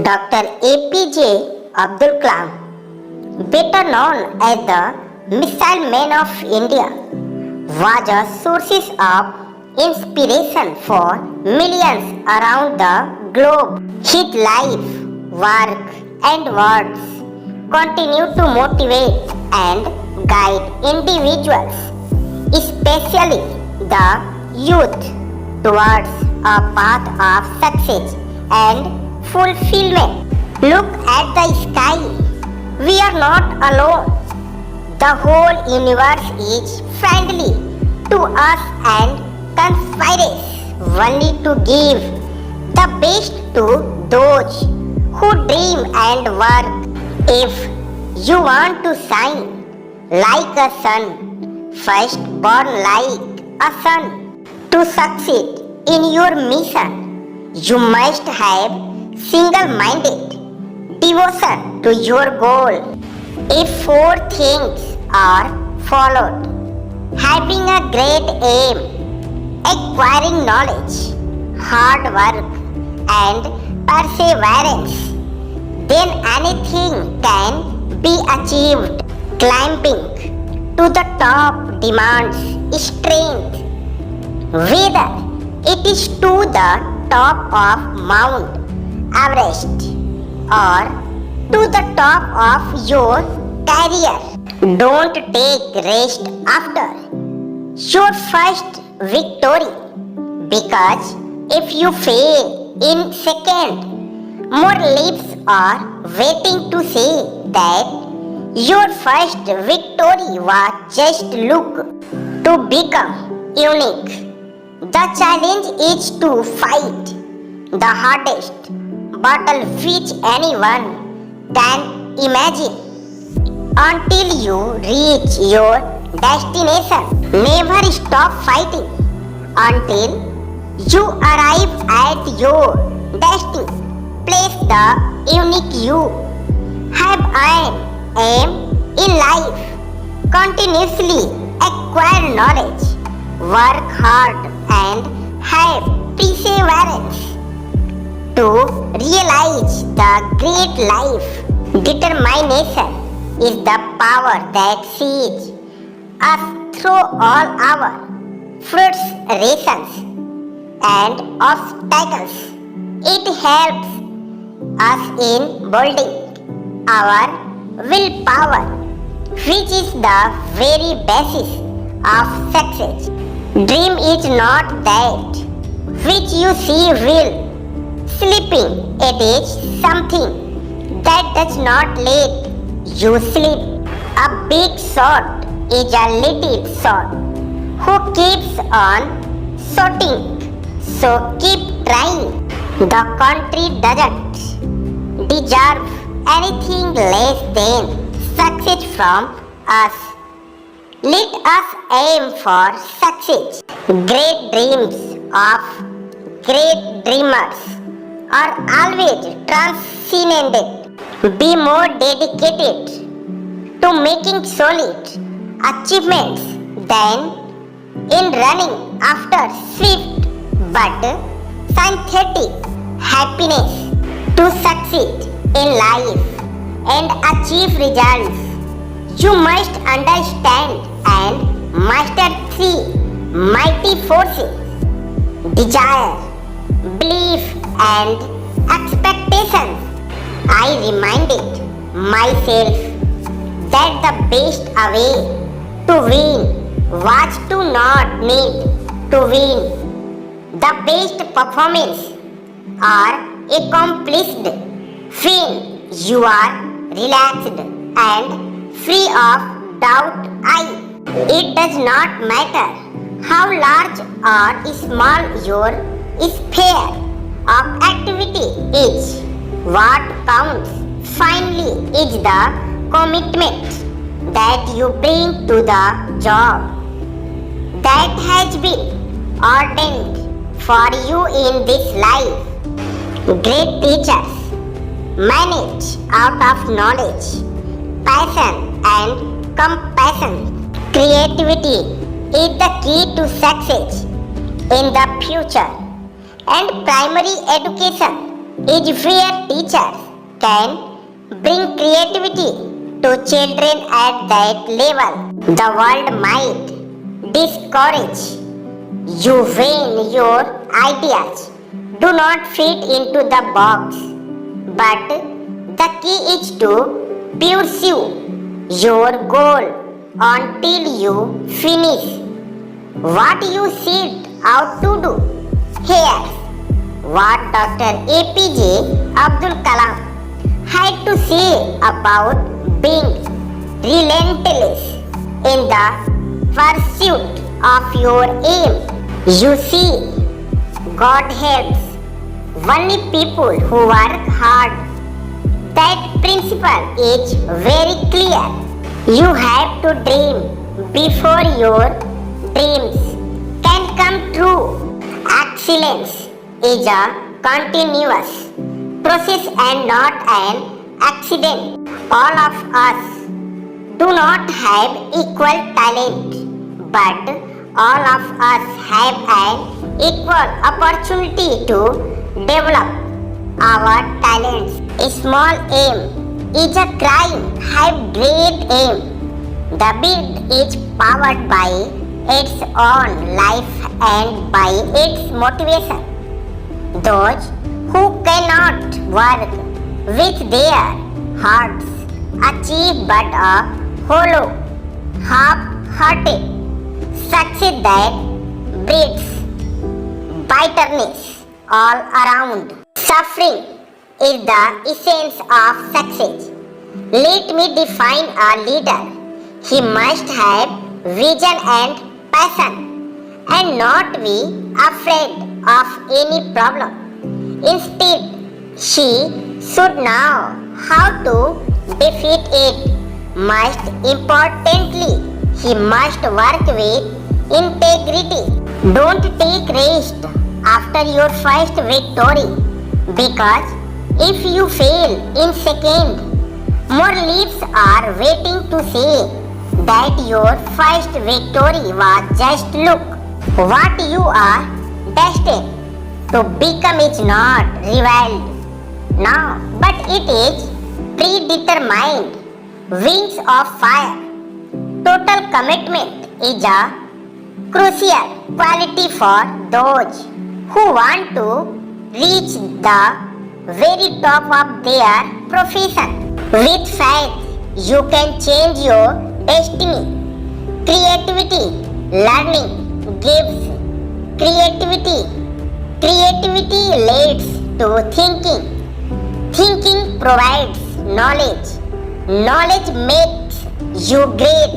Dr. APJ Abdul Kalam, better known as the Missile Man of India, was a source of inspiration for millions around the globe. His life, work, and words continue to motivate and guide individuals, especially the youth, towards a path of success and fulfillment. Look at the sky. We are not alone. The whole universe is friendly to us and conspires only to give the best to those who dream and work. If you want to shine like a sun, first born like a sun. To succeed in your mission, you must have single-minded devotion to your goal. If four things are followed: having a great aim, acquiring knowledge, hard work, and perseverance, then anything can be achieved. Climbing to the top demands strength, whether it is to the top of Mount Everest or to the top of your career. Don't take rest after your first victory, because if you fail in second, more lips are waiting to say that your first victory was just look to become unique. The challenge is to fight the hardest battle which anyone can imagine until you reach your destination. Never stop fighting until you arrive at your destiny. Place the unique you have earned aim in life. Continuously acquire knowledge, work hard, and have perseverance to realize the great life. Determination is the power that sees us through all our frustrations and obstacles. It helps us in building our willpower, which is the very basis of success. Dream is not that which you see real sleeping. It is something that does not let you sleep. A big shot is a little shot who keeps on shooting. So keep trying. The country doesn't deserve anything less than success from us. Let us aim for success. Great dreams of great dreamers are always transcendent. Be more dedicated to making solid achievements than in running after swift but synthetic happiness. To succeed in life and achieve results, you must understand and master three mighty forces: desire, belief, and expectations. I reminded myself that the best way to win was to not need to win. The best performance are accomplished when you are relaxed and free of doubt. It does not matter how large or small your sphere of activity is. What counts finally is the commitment that you bring to the job that has been ordained for you in this life. Great teachers manage out of knowledge, passion, and compassion. Creativity is the key to success in the future, and primary education is where teachers can bring creativity to children at that level. The world might discourage you when your ideas do not fit into the box, but the key is to pursue your goal until you finish what you set out to do. Here's what Dr. APJ Abdul Kalam had to say about being relentless in the pursuit of your aim. You see, God helps only people who work hard. That principle is very clear. You have to dream before your dreams can come true. Excellence is a continuous process and not an accident. All of us do not have equal talent, but all of us have an equal opportunity to develop our talents. A small aim is a crime, have great aim. The bid is powered by its own life and by its motivation. Those who cannot work with their hearts achieve but a hollow, half-hearted success that breeds bitterness all around. Suffering is the essence of success. Let me define a leader. He must have vision and passion and not be afraid of any problem. Instead, she should know how to defeat it. Most importantly, he must work with integrity. Don't take rest after your first victory, because if you fail in second, more lips are waiting to say that your first victory was just look. What you are destined to become is not revealed now, but it is predetermined. Wings of fire. Total commitment is a crucial quality for those who want to reach the very top of their profession. With faith, you can change your destiny. Creativity, learning gives creativity. Creativity leads to thinking. Thinking provides knowledge. Knowledge makes you great.